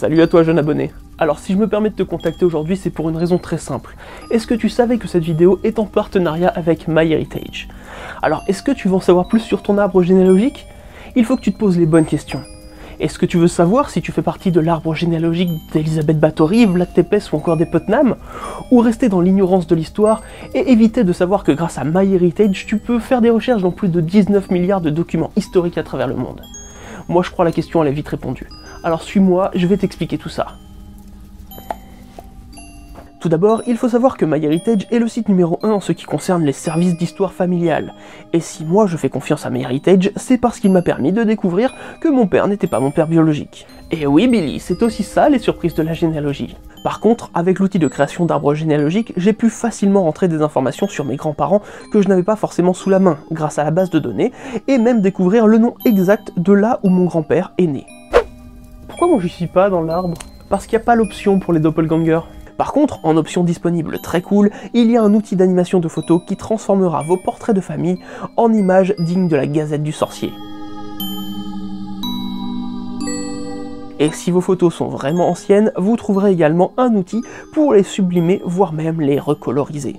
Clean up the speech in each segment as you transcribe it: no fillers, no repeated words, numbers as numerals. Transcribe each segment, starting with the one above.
Salut à toi jeune abonné. Alors si je me permets de te contacter aujourd'hui, c'est pour une raison très simple. Est-ce que tu savais que cette vidéo est en partenariat avec MyHeritage? Alors est-ce que tu veux en savoir plus sur ton arbre généalogique? Il faut que tu te poses les bonnes questions. Est-ce que tu veux savoir si tu fais partie de l'arbre généalogique d'Elisabeth Báthory, Vlad Tepes ou encore des Putnam? Ou rester dans l'ignorance de l'histoire et éviter de savoir que grâce à MyHeritage, tu peux faire des recherches dans plus de 19 milliards de documents historiques à travers le monde? Moi je crois la question elle est vite répondue. Alors suis-moi, je vais t'expliquer tout ça. Tout d'abord, il faut savoir que MyHeritage est le site numéro 1 en ce qui concerne les services d'histoire familiale. Et si moi je fais confiance à MyHeritage, c'est parce qu'il m'a permis de découvrir que mon père n'était pas mon père biologique. Et oui Billy, c'est aussi ça les surprises de la généalogie. Par contre, avec l'outil de création d'arbres généalogiques, j'ai pu facilement rentrer des informations sur mes grands-parents que je n'avais pas forcément sous la main, grâce à la base de données, et même découvrir le nom exact de là où mon grand-père est né. Pourquoi moi je suis pas dans l'arbre? Parce qu'il n'y a pas l'option pour les doppelgangers. Par contre, en option disponible très cool, il y a un outil d'animation de photos qui transformera vos portraits de famille en images dignes de la Gazette du Sorcier. Et si vos photos sont vraiment anciennes, vous trouverez également un outil pour les sublimer, voire même les recoloriser.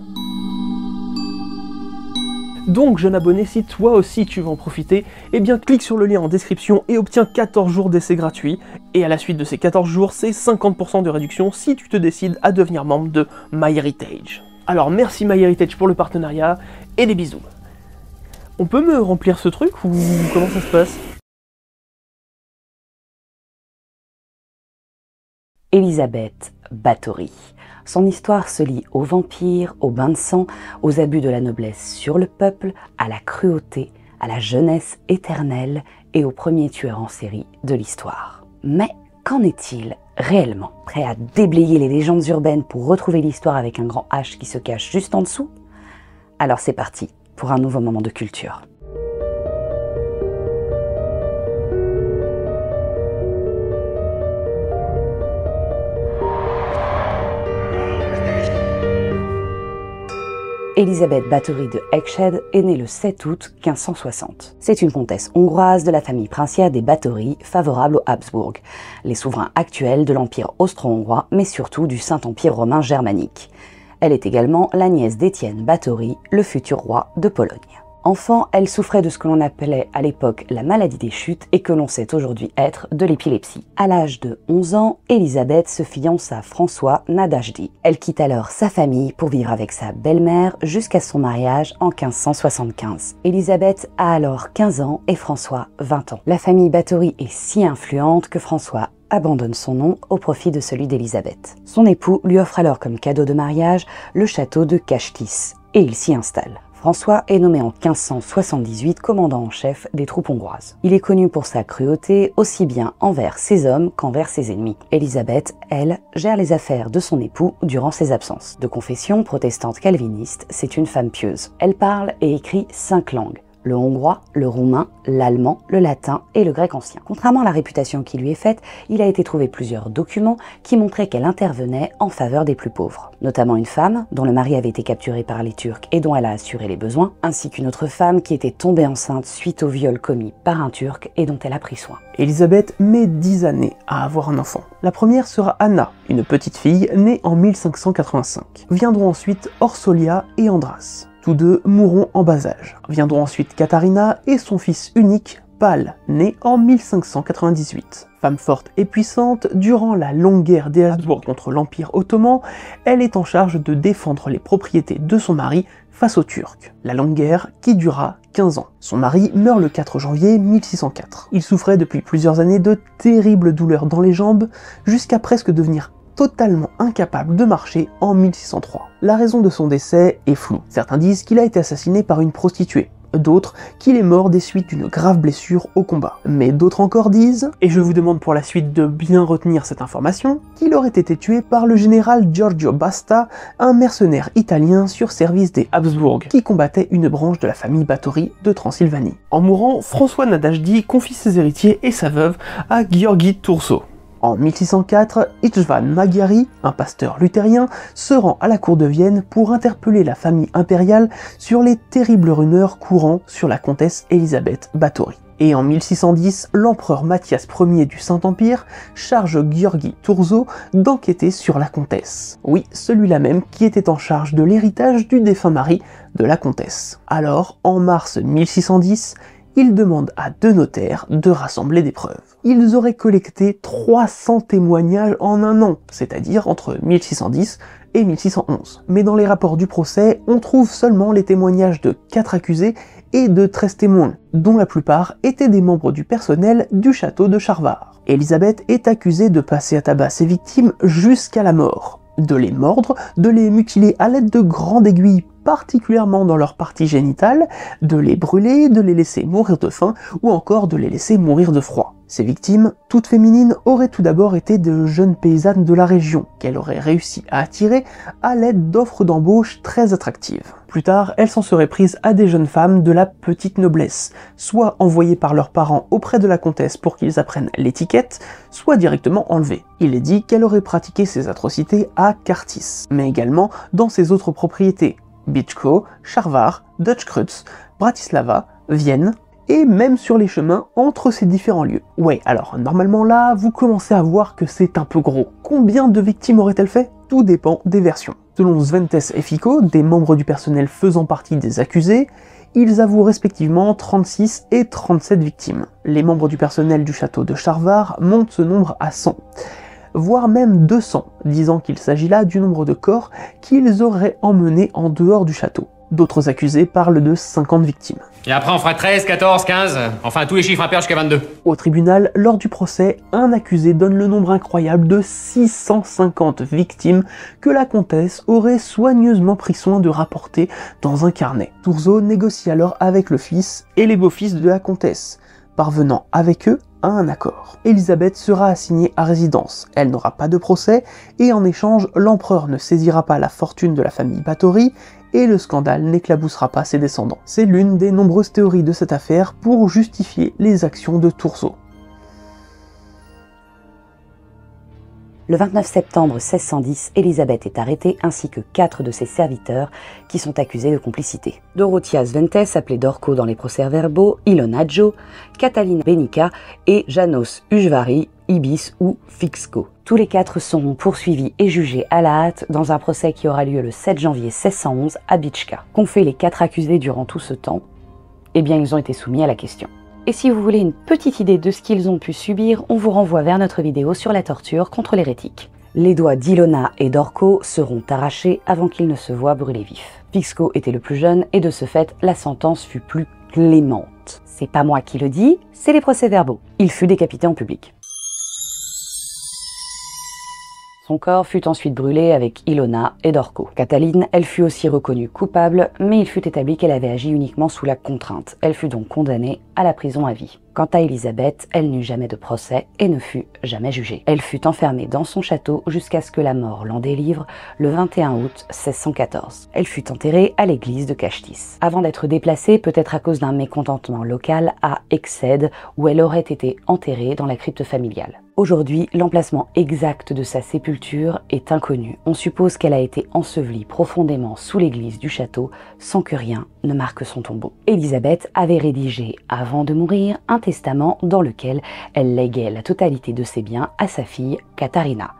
Donc jeune abonné, si toi aussi tu veux en profiter, eh bien clique sur le lien en description et obtiens 14 jours d'essai gratuit. Et à la suite de ces 14 jours, c'est 50% de réduction si tu te décides à devenir membre de MyHeritage. Alors merci MyHeritage pour le partenariat et des bisous. On peut me remplir ce truc ou comment ça se passe? Elisabeth Báthory. Son histoire se lie aux vampires, aux bains de sang, aux abus de la noblesse sur le peuple, à la cruauté, à la jeunesse éternelle et au premier tueur en série de l'histoire. Mais qu'en est-il réellement? Prêt à déblayer les légendes urbaines pour retrouver l'histoire avec un grand H qui se cache juste en dessous? Alors c'est parti pour un nouveau moment de culture. Elisabeth Báthory de Ecsed est née le 7 août 1560. C'est une comtesse hongroise de la famille princière des Báthory, favorable aux Habsbourg, les souverains actuels de l'Empire austro-hongrois, mais surtout du Saint-Empire romain germanique. Elle est également la nièce d'Étienne Báthory, le futur roi de Pologne. Enfant, elle souffrait de ce que l'on appelait à l'époque la maladie des chutes et que l'on sait aujourd'hui être de l'épilepsie. À l'âge de 11 ans, Elisabeth se fiance à François Nadasdy. Elle quitte alors sa famille pour vivre avec sa belle-mère jusqu'à son mariage en 1575. Elisabeth a alors 15 ans et François 20 ans. La famille Báthory est si influente que François abandonne son nom au profit de celui d'Elisabeth. Son époux lui offre alors comme cadeau de mariage le château de Kástis et il s'y installe. François est nommé en 1578 commandant en chef des troupes hongroises. Il est connu pour sa cruauté aussi bien envers ses hommes qu'envers ses ennemis. Elisabeth, elle, gère les affaires de son époux durant ses absences. De confession protestante calviniste, c'est une femme pieuse. Elle parle et écrit 5 langues. Le hongrois, le roumain, l'allemand, le latin et le grec ancien. Contrairement à la réputation qui lui est faite, il a été trouvé plusieurs documents qui montraient qu'elle intervenait en faveur des plus pauvres. Notamment une femme dont le mari avait été capturé par les Turcs et dont elle a assuré les besoins, ainsi qu'une autre femme qui était tombée enceinte suite au viol commis par un Turc et dont elle a pris soin. Elisabeth met 10 années à avoir un enfant. La première sera Anna, une petite fille née en 1585. Viendront ensuite Orsolia et Andras. Tous deux mourront en bas âge. Viendront ensuite Katharina et son fils unique, Pál, né en 1598. Femme forte et puissante, durant la longue guerre des Habsbourg contre l'Empire ottoman, elle est en charge de défendre les propriétés de son mari face aux Turcs. La longue guerre qui dura 15 ans. Son mari meurt le 4 janvier 1604. Il souffrait depuis plusieurs années de terribles douleurs dans les jambes, jusqu'à presque devenir totalement incapable de marcher en 1603. La raison de son décès est floue. Certains disent qu'il a été assassiné par une prostituée, d'autres qu'il est mort des suites d'une grave blessure au combat. Mais d'autres encore disent, et je vous demande pour la suite de bien retenir cette information, qu'il aurait été tué par le général Giorgio Basta, un mercenaire italien sur service des Habsbourg, qui combattait une branche de la famille Báthory de Transylvanie. En mourant, François Nadasdy confie ses héritiers et sa veuve à György Thurzó. En 1604, István Magyari, un pasteur luthérien, se rend à la cour de Vienne pour interpeller la famille impériale sur les terribles rumeurs courant sur la comtesse Elisabeth Báthory. Et en 1610, l'empereur Mathias Ier du Saint-Empire charge Gheorghi Thurzo d'enquêter sur la comtesse. Oui, celui-là même qui était en charge de l'héritage du défunt mari de la comtesse. Alors, en mars 1610, il demande à 2 notaires de rassembler des preuves. Ils auraient collecté 300 témoignages en un an, c'est-à-dire entre 1610 et 1611. Mais dans les rapports du procès, on trouve seulement les témoignages de 4 accusés et de 13 témoins, dont la plupart étaient des membres du personnel du château de Charvard. Elisabeth est accusée de passer à tabac ses victimes jusqu'à la mort, de les mordre, de les mutiler à l'aide de grandes aiguilles, particulièrement dans leur partie génitale, de les brûler, de les laisser mourir de faim ou encore de les laisser mourir de froid. Ces victimes, toutes féminines, auraient tout d'abord été de jeunes paysannes de la région, qu'elle aurait réussi à attirer à l'aide d'offres d'embauche très attractives. Plus tard, elle s'en serait prise à des jeunes femmes de la petite noblesse, soit envoyées par leurs parents auprès de la comtesse pour qu'ils apprennent l'étiquette, soit directement enlevées. Il est dit qu'elle aurait pratiqué ces atrocités à Kartis, mais également dans ses autres propriétés, Biczko, Charvard, Dutchkreuz, Bratislava, Vienne, et même sur les chemins entre ces différents lieux. Ouais, alors normalement là, vous commencez à voir que c'est un peu gros. Combien de victimes aurait-elle fait? Tout dépend des versions. Selon Sventes et Fico, des membres du personnel faisant partie des accusés, ils avouent respectivement 36 et 37 victimes. Les membres du personnel du château de Charvard montent ce nombre à 100. Voire même 200, disant qu'il s'agit là du nombre de corps qu'ils auraient emmenés en dehors du château. D'autres accusés parlent de 50 victimes. Et après on fera 13, 14, 15, enfin tous les chiffres impairs jusqu'à 22. Au tribunal, lors du procès, un accusé donne le nombre incroyable de 650 victimes que la comtesse aurait soigneusement pris soin de rapporter dans un carnet. Thurzo négocie alors avec le fils et les beaux-fils de la comtesse, parvenant avec eux à un accord. Elisabeth sera assignée à résidence, elle n'aura pas de procès, et en échange, l'empereur ne saisira pas la fortune de la famille Báthory, et le scandale n'éclaboussera pas ses descendants. C'est l'une des nombreuses théories de cette affaire pour justifier les actions de Thurzo. Le 29 septembre 1610, Elisabeth est arrêtée ainsi que 4 de ses serviteurs qui sont accusés de complicité. Dorothea Sventes, appelée Dorko dans les procès-verbaux, Ilona Jo, Katalin Benica et János Ujvari, Ibis ou Fixko. Tous les 4 sont poursuivis et jugés à la hâte dans un procès qui aura lieu le 7 janvier 1611 à Biczka. Qu'ont fait les 4 accusés durant tout ce temps? Eh bien, ils ont été soumis à la question. Et si vous voulez une petite idée de ce qu'ils ont pu subir, on vous renvoie vers notre vidéo sur la torture contre l'hérétique. Les doigts d'Ilona et Dorko seront arrachés avant qu'ils ne se voient brûler vifs. Fixko était le plus jeune et de ce fait, la sentence fut plus clémente. C'est pas moi qui le dis, c'est les procès-verbaux. Il fut décapité en public. Son corps fut ensuite brûlé avec Ilona et Dorko. Katalin, elle fut aussi reconnue coupable, mais il fut établi qu'elle avait agi uniquement sous la contrainte. Elle fut donc condamnée à la prison à vie. Quant à Elisabeth, elle n'eut jamais de procès et ne fut jamais jugée. Elle fut enfermée dans son château jusqu'à ce que la mort l'en délivre le 21 août 1614. Elle fut enterrée à l'église de Kashtis, avant d'être déplacée, peut-être à cause d'un mécontentement local, à Exed, où elle aurait été enterrée dans la crypte familiale. Aujourd'hui, l'emplacement exact de sa sépulture est inconnu. On suppose qu'elle a été ensevelie profondément sous l'église du château sans que rien ne marque son tombeau. Elisabeth avait rédigé, avant de mourir, un testament dans lequel elle léguait la totalité de ses biens à sa fille Katharina.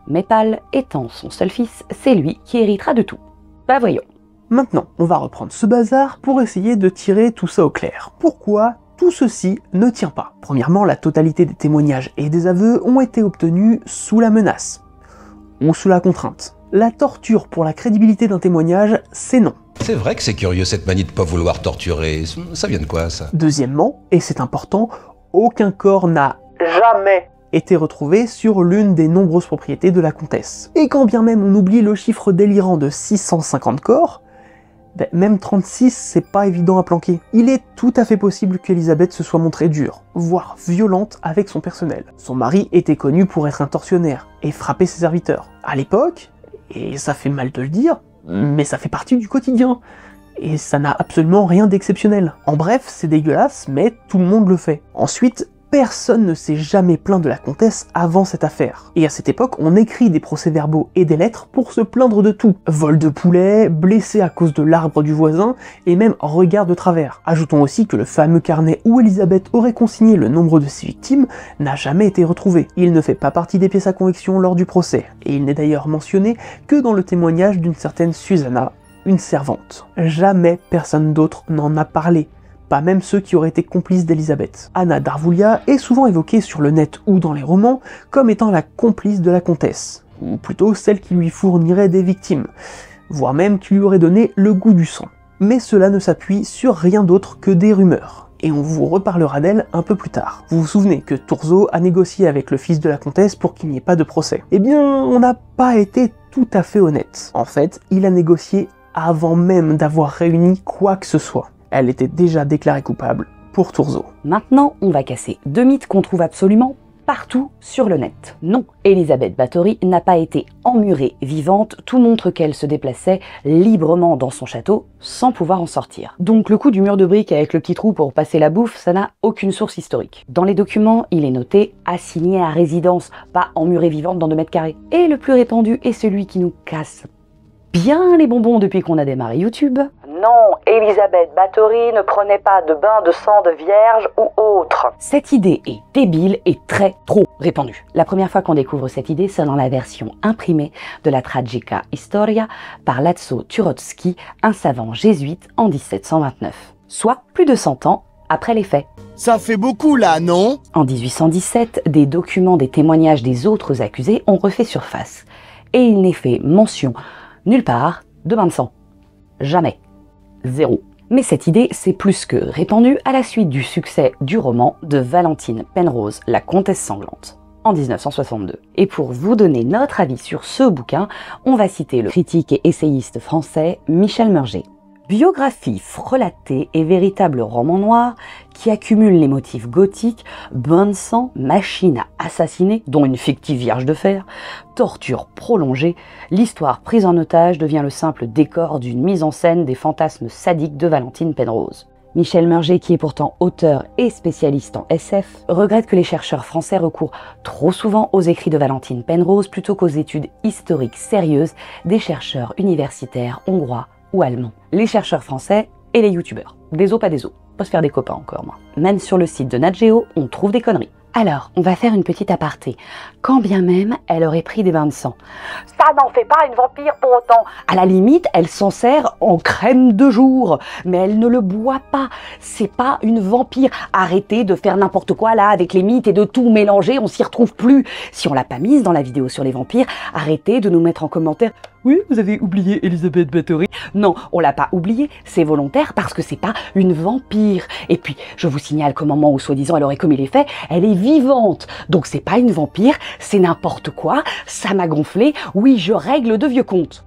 Mais Pál étant son seul fils, c'est lui qui héritera de tout. Bah voyons. Maintenant, on va reprendre ce bazar pour essayer de tirer tout ça au clair. Pourquoi tout ceci ne tient pas? Premièrement, la totalité des témoignages et des aveux ont été obtenus sous la menace, ou sous la contrainte. La torture pour la crédibilité d'un témoignage, c'est non. C'est vrai que c'est curieux cette manie de pas vouloir torturer, ça vient de quoi ça? Deuxièmement, et c'est important, aucun corps n'a jamais été retrouvé sur l'une des nombreuses propriétés de la comtesse. Et quand bien même on oublie le chiffre délirant de 650 corps, même 36, c'est pas évident à planquer. Il est tout à fait possible qu'Elisabeth se soit montrée dure, voire violente avec son personnel. Son mari était connu pour être un tortionnaire et frapper ses serviteurs. À l'époque, et ça fait mal de le dire, mais ça fait partie du quotidien. Et ça n'a absolument rien d'exceptionnel. En bref, c'est dégueulasse, mais tout le monde le fait. Ensuite, personne ne s'est jamais plaint de la comtesse avant cette affaire. Et à cette époque, on écrit des procès-verbaux et des lettres pour se plaindre de tout. Vol de poulet, blessé à cause de l'arbre du voisin, et même regard de travers. Ajoutons aussi que le fameux carnet où Elisabeth aurait consigné le nombre de ses victimes n'a jamais été retrouvé. Il ne fait pas partie des pièces à conviction lors du procès, et il n'est d'ailleurs mentionné que dans le témoignage d'une certaine Susanna, une servante. Jamais personne d'autre n'en a parlé. Pas même ceux qui auraient été complices d'Elisabeth. Anna d'Arvoulia est souvent évoquée sur le net ou dans les romans comme étant la complice de la comtesse, ou plutôt celle qui lui fournirait des victimes, voire même qui lui aurait donné le goût du sang. Mais cela ne s'appuie sur rien d'autre que des rumeurs, et on vous reparlera d'elle un peu plus tard. Vous vous souvenez que Turzo a négocié avec le fils de la comtesse pour qu'il n'y ait pas de procès. Eh bien, on n'a pas été tout à fait honnête. En fait, il a négocié avant même d'avoir réuni quoi que ce soit. Elle était déjà déclarée coupable pour Turzo. Maintenant, on va casser deux mythes qu'on trouve absolument partout sur le net. Non, Elisabeth Bathory n'a pas été emmurée vivante, tout montre qu'elle se déplaçait librement dans son château sans pouvoir en sortir. Donc le coup du mur de briques avec le petit trou pour passer la bouffe, ça n'a aucune source historique. Dans les documents, il est noté « assignée à résidence », pas emmurée vivante dans 2 mètres carrés. Et le plus répandu est celui qui nous casse bien les bonbons depuis qu'on a démarré YouTube. Non, Elisabeth Bathory ne prenait pas de bain de sang de vierge ou autre. Cette idée est débile et trop répandue. La première fois qu'on découvre cette idée, c'est dans la version imprimée de la Tragica Historia par László Turocki, un savant jésuite en 1729. Soit plus de 100 ans après les faits. Ça fait beaucoup là, non? En 1817, des documents des témoignages des autres accusés ont refait surface. Et il n'est fait mention nulle part de bain de sang. Jamais. Zéro. Mais cette idée s'est plus que répandue à la suite du succès du roman de Valentine Penrose, La Comtesse Sanglante, en 1962. Et pour vous donner notre avis sur ce bouquin, on va citer le critique et essayiste français Michel Merger. Biographie frelatée et véritable roman noir qui accumule les motifs gothiques, bain de sang, machine à assassiner, dont une fictive vierge de fer, torture prolongée, l'histoire prise en otage devient le simple décor d'une mise en scène des fantasmes sadiques de Valentine Penrose. Michel Merger, qui est pourtant auteur et spécialiste en SF, regrette que les chercheurs français recourent trop souvent aux écrits de Valentine Penrose plutôt qu'aux études historiques sérieuses des chercheurs universitaires hongrois ou allemands. Les chercheurs français et les youtubeurs. Des os pas des os. Pas se faire des copains encore, moi. Même sur le site de Nat Geo, on trouve des conneries. Alors, on va faire une petite aparté. Quand bien même elle aurait pris des bains de sang. Ça n'en fait pas une vampire pour autant. À la limite, elle s'en sert en crème de jour. Mais elle ne le boit pas. C'est pas une vampire. Arrêtez de faire n'importe quoi là avec les mythes et de tout mélanger, on s'y retrouve plus. Si on l'a pas mise dans la vidéo sur les vampires, arrêtez de nous mettre en commentaire. Oui, vous avez oublié Elisabeth Bathory. Non, on l'a pas oublié, c'est volontaire parce que c'est pas une vampire. Et puis, je vous signale qu'au moment où soi-disant elle aurait commis les faits, elle est vivante. Donc c'est pas une vampire, c'est n'importe quoi, ça m'a gonflé, oui, je règle de vieux comptes.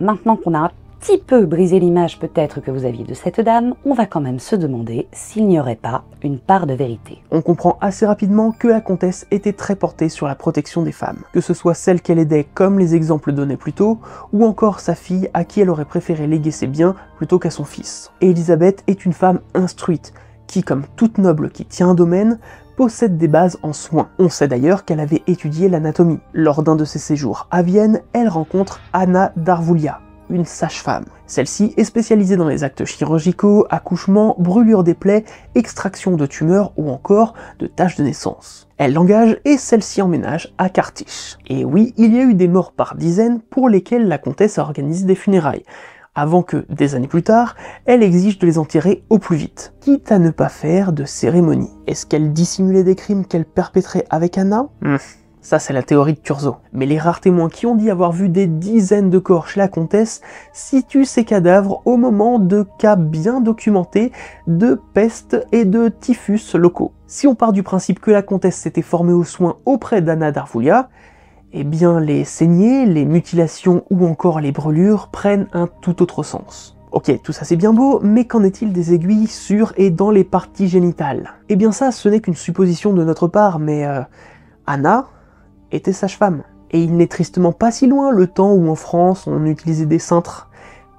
Maintenant qu'on a un petit peu brisé l'image peut-être que vous aviez de cette dame, on va quand même se demander s'il n'y aurait pas une part de vérité. On comprend assez rapidement que la comtesse était très portée sur la protection des femmes, que ce soit celle qu'elle aidait comme les exemples donnés plus tôt, ou encore sa fille à qui elle aurait préféré léguer ses biens plutôt qu'à son fils. Et Elisabeth est une femme instruite, qui, comme toute noble qui tient un domaine, possède des bases en soins. On sait d'ailleurs qu'elle avait étudié l'anatomie. Lors d'un de ses séjours à Vienne, elle rencontre Anna d'Arvoulia, une sage-femme. Celle-ci est spécialisée dans les actes chirurgicaux, accouchements, brûlures des plaies, extraction de tumeurs ou encore de taches de naissance. Elle l'engage et celle-ci emménage à Kartisch. Et oui, il y a eu des morts par dizaines pour lesquelles la comtesse a organisé des funérailles, avant que, des années plus tard, elle exige de les enterrer au plus vite, quitte à ne pas faire de cérémonie. Est-ce qu'elle dissimulait des crimes qu'elle perpétrait avec Anna ? Ça, c'est la théorie de Turzo. Mais les rares témoins qui ont dit avoir vu des dizaines de corps chez la comtesse situent ces cadavres au moment de cas bien documentés de peste et de typhus locaux. Si on part du principe que la comtesse s'était formée aux soins auprès d'Anna d'Arvoulia, eh bien les saignées, les mutilations ou encore les brûlures prennent un tout autre sens. Ok, tout ça c'est bien beau, mais qu'en est-il des aiguilles sur et dans les parties génitales? Eh bien ça, ce n'est qu'une supposition de notre part, mais Anna était sage-femme. Et il n'est tristement pas si loin le temps où en France on utilisait des cintres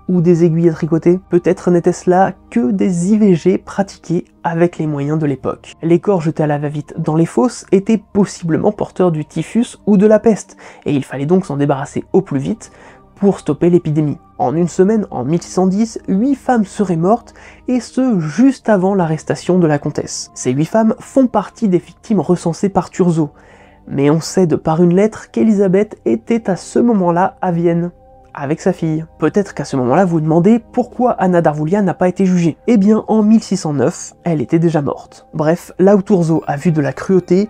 ou des aiguilles à tricoter? Peut-être n'était-ce là que des IVG pratiquées avec les moyens de l'époque. Les corps jetés à la va-vite dans les fosses étaient possiblement porteurs du typhus ou de la peste, et il fallait donc s'en débarrasser au plus vite pour stopper l'épidémie. En une semaine, en 1610, 8 femmes seraient mortes, et ce, juste avant l'arrestation de la comtesse. Ces 8 femmes font partie des victimes recensées par Turgot, mais on sait de par une lettre qu'Élisabeth était à ce moment-là à Vienne, avec sa fille. Peut-être qu'à ce moment-là vous vous demandez pourquoi Anna d'Arvoulia n'a pas été jugée. Eh bien, en 1609, elle était déjà morte. Bref, là où Turgot a vu de la cruauté,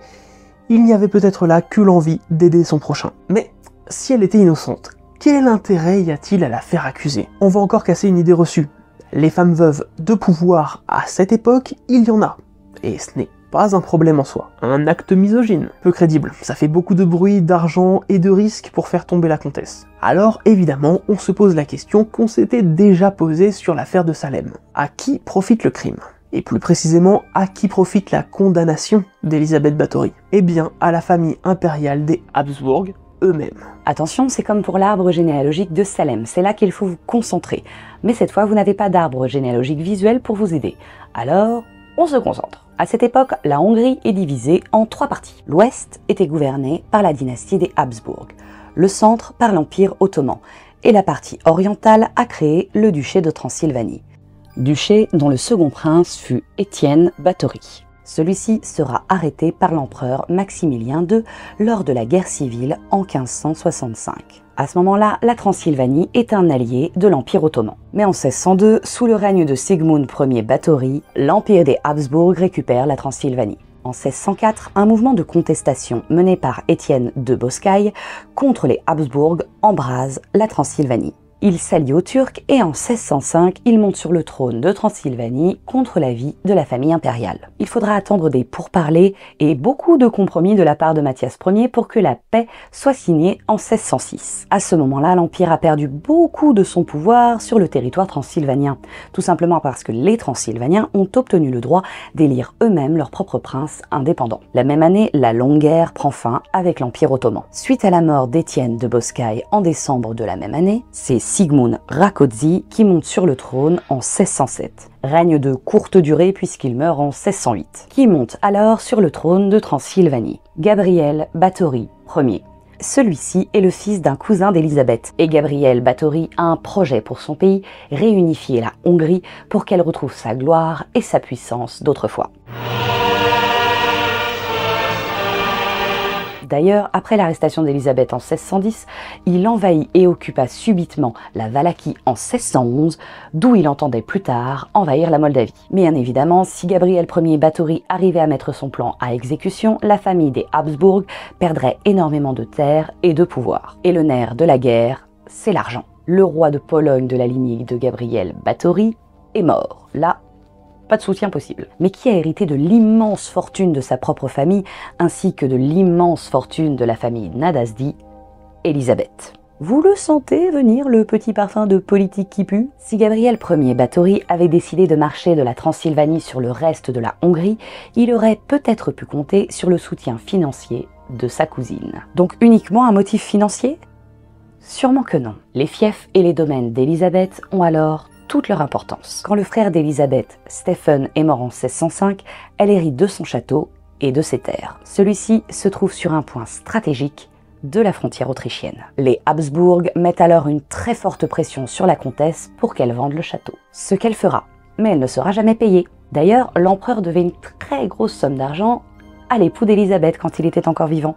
il n'y avait peut-être là que l'envie d'aider son prochain. Mais si elle était innocente, quel intérêt y a-t-il à la faire accuser? On va encore casser une idée reçue. Les femmes veuves de pouvoir à cette époque, il y en a. Et ce n'est pas un problème en soi. Un acte misogyne, peu crédible. Ça fait beaucoup de bruit, d'argent et de risques pour faire tomber la comtesse. Alors évidemment, on se pose la question qu'on s'était déjà posée sur l'affaire de Salem. À qui profite le crime? Et plus précisément, à qui profite la condamnation d'Élisabeth Báthory? Eh bien, à la famille impériale des Habsbourg eux-mêmes. Attention, c'est comme pour l'arbre généalogique de Salem, c'est là qu'il faut vous concentrer. Mais cette fois, vous n'avez pas d'arbre généalogique visuel pour vous aider. Alors, on se concentre. À cette époque, la Hongrie est divisée en 3 parties. L'ouest était gouverné par la dynastie des Habsbourg, le centre par l'Empire ottoman, et la partie orientale a créé le duché de Transylvanie. Duché dont le second prince fut Étienne Báthory. Celui-ci sera arrêté par l'empereur Maximilien II lors de la guerre civile en 1565. À ce moment-là, la Transylvanie est un allié de l'Empire ottoman. Mais en 1602, sous le règne de Sigmund Ier Báthory, l'Empire des Habsbourg récupère la Transylvanie. En 1604, un mouvement de contestation mené par Étienne de Boscaï contre les Habsbourg embrase la Transylvanie. Il s'allie aux Turcs et en 1605, il monte sur le trône de Transylvanie contre l'avis de la famille impériale. Il faudra attendre des pourparlers et beaucoup de compromis de la part de Mathias Ier pour que la paix soit signée en 1606. À ce moment-là, l'Empire a perdu beaucoup de son pouvoir sur le territoire transylvanien, tout simplement parce que les Transylvaniens ont obtenu le droit d'élire eux-mêmes leur propre prince indépendant. La même année, la longue guerre prend fin avec l'Empire ottoman. Suite à la mort d'Étienne de Boscaï en décembre de la même année, c'est Sigmund Rákóczi qui monte sur le trône en 1607. Règne de courte durée puisqu'il meurt en 1608. Qui monte alors sur le trône de Transylvanie? Gabriel Báthory Ier. Celui-ci est le fils d'un cousin d'Élisabeth et Gabriel Báthory a un projet pour son pays, réunifier la Hongrie pour qu'elle retrouve sa gloire et sa puissance d'autrefois. D'ailleurs, après l'arrestation d'Élisabeth en 1610, il envahit et occupa subitement la Valachie en 1611, d'où il entendait plus tard envahir la Moldavie. Mais bien évidemment, si Gabriel Ier Báthory arrivait à mettre son plan à exécution, la famille des Habsbourg perdrait énormément de terres et de pouvoir. Et le nerf de la guerre, c'est l'argent. Le roi de Pologne de la lignée de Gabriel Báthory est mort. Là, pas de soutien possible. Mais qui a hérité de l'immense fortune de sa propre famille, ainsi que de l'immense fortune de la famille Nadasdy? Élisabeth. Vous le sentez venir, le petit parfum de politique qui pue? Si Gabriel Ier Báthory avait décidé de marcher de la Transylvanie sur le reste de la Hongrie, il aurait peut-être pu compter sur le soutien financier de sa cousine. Donc uniquement un motif financier? Sûrement que non. Les fiefs et les domaines d'Élisabeth ont alors toute leur importance. Quand le frère d'Élisabeth, Stephen, est mort en 1605, elle hérite de son château et de ses terres. Celui-ci se trouve sur un point stratégique de la frontière autrichienne. Les Habsbourg mettent alors une très forte pression sur la comtesse pour qu'elle vende le château. Ce qu'elle fera, mais elle ne sera jamais payée. D'ailleurs, l'empereur devait une très grosse somme d'argent à l'époux d'Élisabeth quand il était encore vivant.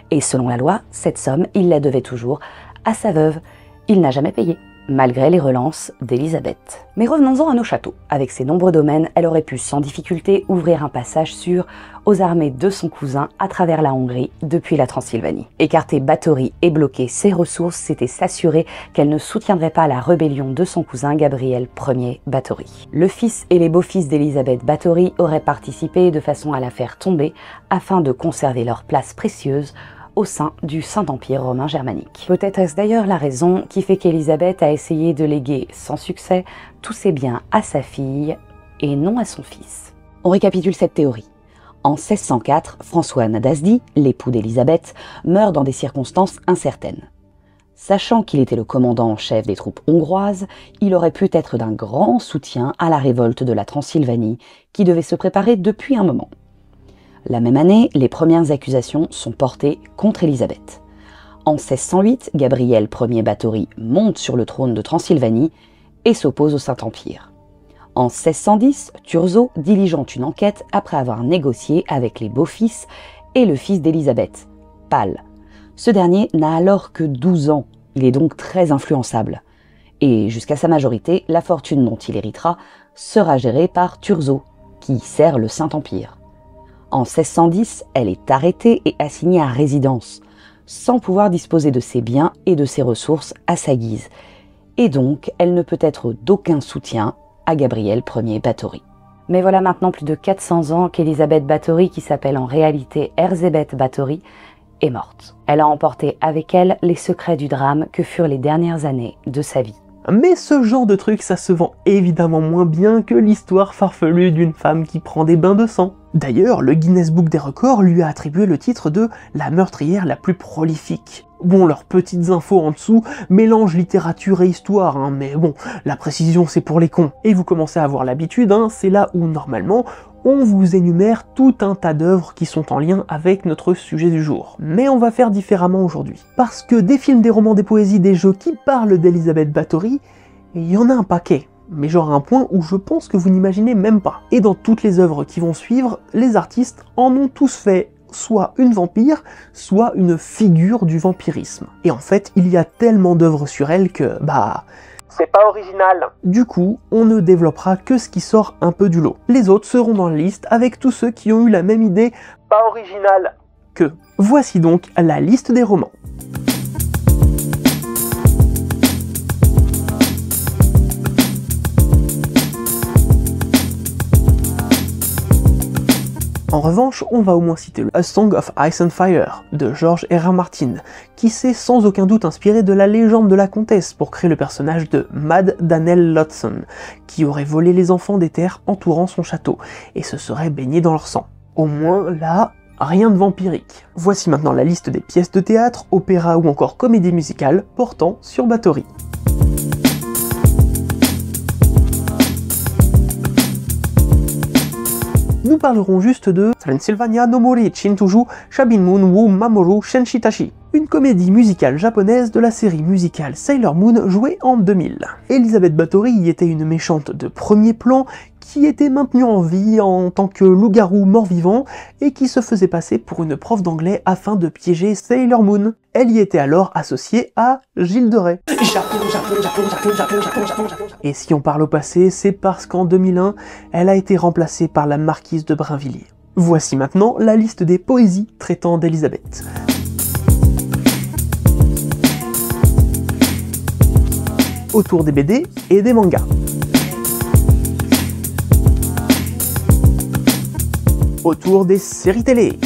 Et selon la loi, cette somme, il la devait toujours à sa veuve. Il n'a jamais payé, malgré les relances d'Élisabeth. Mais revenons-en à nos châteaux. Avec ses nombreux domaines, elle aurait pu sans difficulté ouvrir un passage sûr aux armées de son cousin à travers la Hongrie depuis la Transylvanie. Écarter Báthory et bloquer ses ressources, c'était s'assurer qu'elle ne soutiendrait pas la rébellion de son cousin Gabriel Ier Báthory. Le fils et les beaux-fils d'Élisabeth Báthory auraient participé de façon à la faire tomber afin de conserver leur place précieuse au sein du Saint-Empire romain germanique. Peut-être est-ce d'ailleurs la raison qui fait qu'Élisabeth a essayé de léguer sans succès tous ses biens à sa fille et non à son fils. On récapitule cette théorie. En 1604, François Nadasdy, l'époux d'Élisabeth, meurt dans des circonstances incertaines. Sachant qu'il était le commandant en chef des troupes hongroises, il aurait pu être d'un grand soutien à la révolte de la Transylvanie qui devait se préparer depuis un moment. La même année, les premières accusations sont portées contre Élisabeth. En 1608, Gabriel Ier Báthory monte sur le trône de Transylvanie et s'oppose au Saint-Empire. En 1610, Thurzó diligente une enquête après avoir négocié avec les beaux-fils et le fils d'Élisabeth, Pál. Ce dernier n'a alors que 12 ans, il est donc très influençable. Et jusqu'à sa majorité, la fortune dont il héritera sera gérée par Thurzó, qui sert le Saint-Empire. En 1610, elle est arrêtée et assignée à résidence, sans pouvoir disposer de ses biens et de ses ressources à sa guise. Et donc, elle ne peut être d'aucun soutien à Gabriel Ier Báthory. Mais voilà maintenant plus de 400 ans qu'Élisabeth Báthory, qui s'appelle en réalité Erzsébet Báthory, est morte. Elle a emporté avec elle les secrets du drame que furent les dernières années de sa vie. Mais ce genre de truc, ça se vend évidemment moins bien que l'histoire farfelue d'une femme qui prend des bains de sang. D'ailleurs, le Guinness Book des records lui a attribué le titre de la meurtrière la plus prolifique. Bon, leurs petites infos en dessous mélangent littérature et histoire, hein, mais bon, la précision c'est pour les cons. Et vous commencez à avoir l'habitude, hein, c'est là où normalement on vous énumère tout un tas d'œuvres qui sont en lien avec notre sujet du jour. Mais on va faire différemment aujourd'hui. Parce que des films, des romans, des poésies, des jeux qui parlent d'Élisabeth Báthory, il y en a un paquet. Mais genre à un point où je pense que vous n'imaginez même pas. Et dans toutes les œuvres qui vont suivre, les artistes en ont tous fait soit une vampire, soit une figure du vampirisme. Et en fait, il y a tellement d'œuvres sur elle que, c'est pas original. Du coup, on ne développera que ce qui sort un peu du lot. Les autres seront dans la liste avec tous ceux qui ont eu la même idée pas originale que. Voici donc la liste des romans. En revanche, on va au moins citer A Song of Ice and Fire de George R.R. Martin, qui s'est sans aucun doute inspiré de la légende de la comtesse pour créer le personnage de Mad Daniel Lodson, qui aurait volé les enfants des terres entourant son château, et se serait baigné dans leur sang. Au moins, là, rien de vampirique. Voici maintenant la liste des pièces de théâtre, opéra ou encore comédie musicale portant sur Báthory. Nous parlerons juste de Transylvania no Mori Chintuju Shabinmun Wu Mamoru Shenshitashi, une comédie musicale japonaise de la série musicale Sailor Moon jouée en 2000. Élisabeth Báthory y était une méchante de premier plan qui était maintenue en vie en tant que loup-garou mort-vivant et qui se faisait passer pour une prof d'anglais afin de piéger Sailor Moon. Elle y était alors associée à Gilles de Rais. Et si on parle au passé, c'est parce qu'en 2001, elle a été remplacée par la marquise de Brinvilliers. Voici maintenant la liste des poésies traitant d'Élisabeth. Autour des BD et des mangas. Autour des séries télé.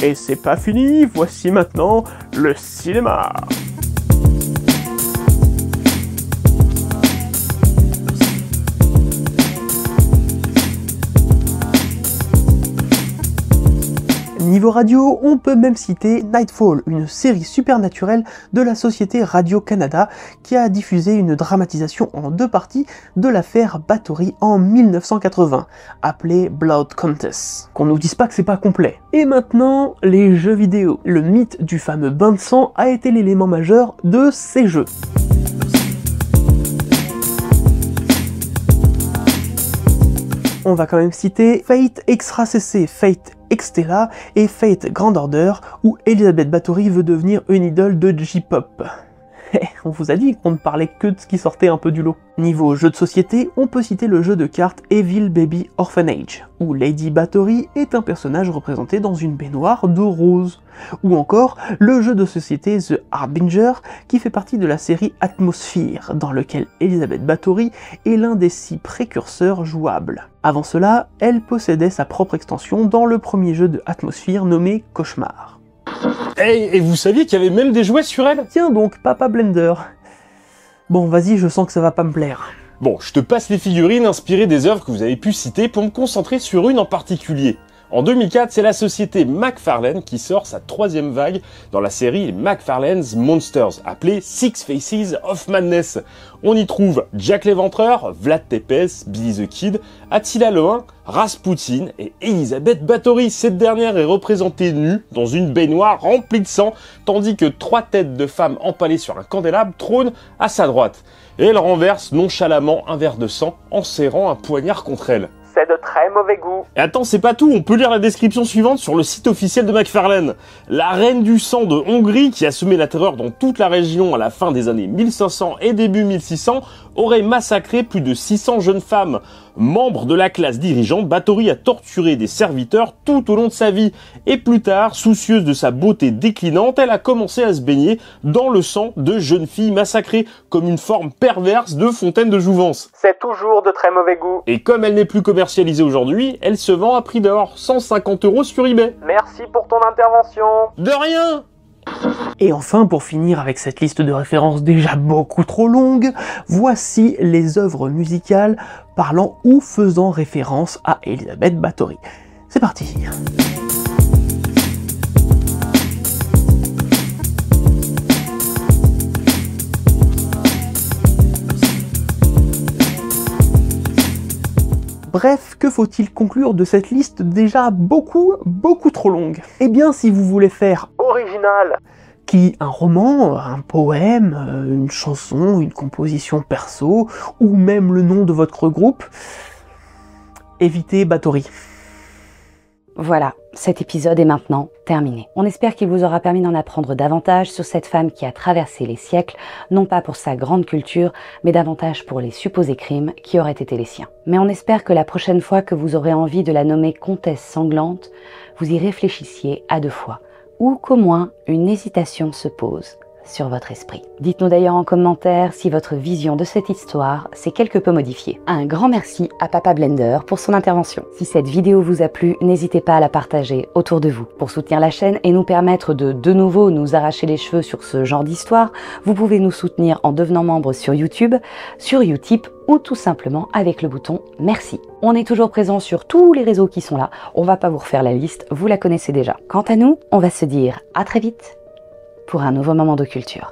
Et c'est pas fini, voici maintenant le cinéma. Niveau radio, on peut même citer Nightfall, une série supernaturelle de la société Radio-Canada qui a diffusé une dramatisation en 2 parties de l'affaire Báthory en 1980, appelée Blood Countess. Qu'on nous dise pas que c'est pas complet. Et maintenant, les jeux vidéo. Le mythe du fameux bain de sang a été l'élément majeur de ces jeux. On va quand même citer Fate Extra CC, Fate Extella et Fate Grand Order, où Élisabeth Báthory veut devenir une idole de J-pop. On vous a dit qu'on ne parlait que de ce qui sortait un peu du lot. Niveau jeu de société, on peut citer le jeu de cartes Evil Baby Orphanage, où Lady Báthory est un personnage représenté dans une baignoire de rose. Ou encore le jeu de société The Harbinger, qui fait partie de la série Atmosphere, dans lequel Élisabeth Báthory est l'un des 6 précurseurs jouables. Avant cela, elle possédait sa propre extension dans le premier jeu de Atmosphere nommé Cauchemar. Hey, et vous saviez qu'il y avait même des jouets sur elle? Tiens donc, Papa Blender. Bon, vas-y, je sens que ça va pas me plaire. Bon, je te passe les figurines inspirées des œuvres que vous avez pu citer pour me concentrer sur une en particulier. En 2004, c'est la société McFarlane qui sort sa 3e vague dans la série McFarlane's Monsters, appelée Six Faces of Madness. On y trouve Jack l'Éventreur, Vlad Tepes, Billy the Kid, Attila le Hun, Rasputin et Elisabeth Bathory. Cette dernière est représentée nue dans une baignoire remplie de sang, tandis que 3 têtes de femmes empalées sur un candélabre trônent à sa droite. Et elle renverse nonchalamment un verre de sang en serrant un poignard contre elle. C'est de très mauvais goût. Et attends, c'est pas tout, on peut lire la description suivante sur le site officiel de McFarlane. La reine du sang de Hongrie, qui a semé la terreur dans toute la région à la fin des années 1500 et début 1600, aurait massacré plus de 600 jeunes femmes. Membre de la classe dirigeante, Bathory a torturé des serviteurs tout au long de sa vie. Et plus tard, soucieuse de sa beauté déclinante, elle a commencé à se baigner dans le sang de jeunes filles massacrées, comme une forme perverse de fontaine de jouvence. C'est toujours de très mauvais goût. Et comme elle n'est plus commercialisée aujourd'hui, elle se vend à prix d'or, 150 € sur eBay. Merci pour ton intervention. De rien! Et enfin, pour finir avec cette liste de références déjà beaucoup trop longue, voici les œuvres musicales parlant ou faisant référence à Elisabeth Bathory. C'est parti. Bref, que faut-il conclure de cette liste déjà beaucoup trop longue? Eh bien, si vous voulez faire original, un roman, un poème, une chanson, une composition perso, ou même le nom de votre groupe, évitez Bathory. Voilà, cet épisode est maintenant terminé. On espère qu'il vous aura permis d'en apprendre davantage sur cette femme qui a traversé les siècles, non pas pour sa grande culture, mais davantage pour les supposés crimes qui auraient été les siens. Mais on espère que la prochaine fois que vous aurez envie de la nommer comtesse sanglante, vous y réfléchissiez à 2 fois, ou qu'au moins une hésitation se pose sur votre esprit. Dites-nous d'ailleurs en commentaire si votre vision de cette histoire s'est quelque peu modifiée. Un grand merci à Papa Blender pour son intervention. Si cette vidéo vous a plu, n'hésitez pas à la partager autour de vous. Pour soutenir la chaîne et nous permettre de nouveau nous arracher les cheveux sur ce genre d'histoire, vous pouvez nous soutenir en devenant membre sur YouTube, sur Utip ou tout simplement avec le bouton merci. On est toujours présent sur tous les réseaux qui sont là, on va pas vous refaire la liste, vous la connaissez déjà. Quant à nous, on va se dire à très vite pour un nouveau moment de culture.